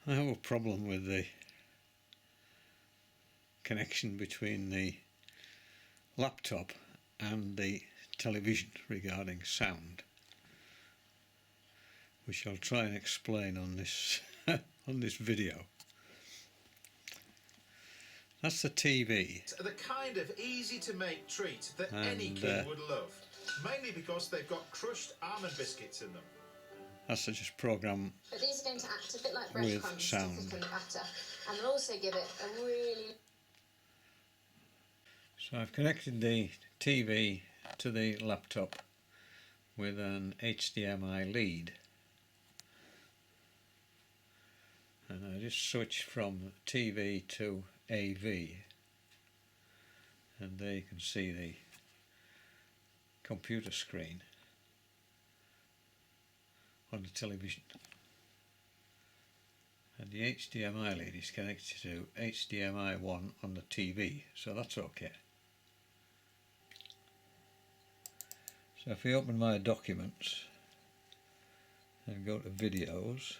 I have a problem with the connection between the laptop and the television regarding sound, which I'll try and explain on this on this video. That's the TV. The kind of easy to make treat that any kid would love, mainly because they've got crushed almond biscuits in them. That's just program. But these are going to act a bit like breadcrumbs to thicken the batter, and they'll also give it a really... So I've connected the TV to the laptop with an HDMI lead, and I just switch from TV to AV, and there you can see the computer screen on the television, and the HDMI lead is connected to HDMI 1 on the TV, so that's okay. So if we open my documents and go to videos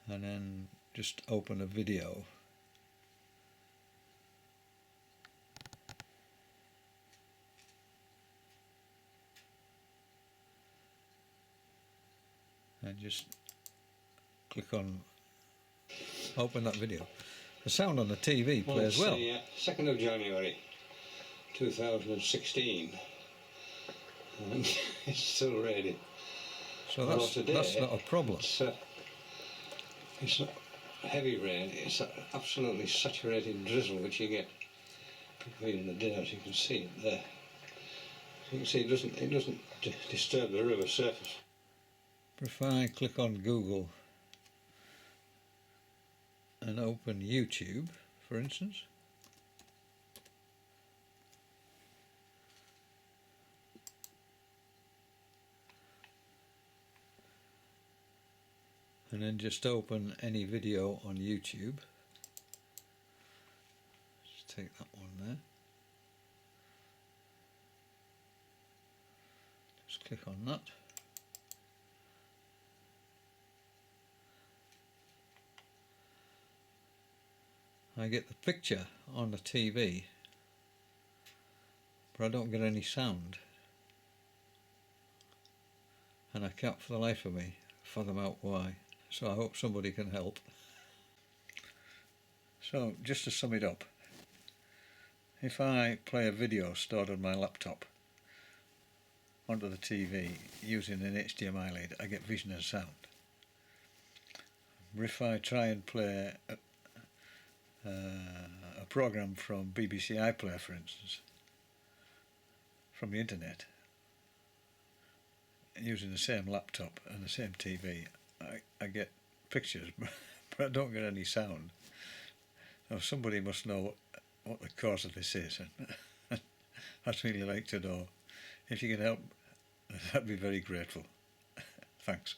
and then just open a video, and just click on open that video. The sound on the TV plays well. It's the 2nd of January 2016 and it's still raining. So that's not a problem. It's not heavy rain, it's absolutely saturated drizzle which you get in the day, as you can see it there. You can see it doesn't disturb the river surface. If I click on Google and open YouTube, for instance, and then just open any video on YouTube, just take that one there, just click on that. I get the picture on the TV, but I don't get any sound, and I can't for the life of me fathom out why, so I hope somebody can help. So just to sum it up, if I play a video stored on my laptop onto the TV using an HDMI lead, I get vision and sound. But if I try and play a program from BBC iPlayer, for instance, from the internet, using the same laptop and the same TV, I get pictures but I don't get any sound. Now somebody must know what the cause of this is, and I'd really like to know. If you can help, I'd be very grateful. Thanks.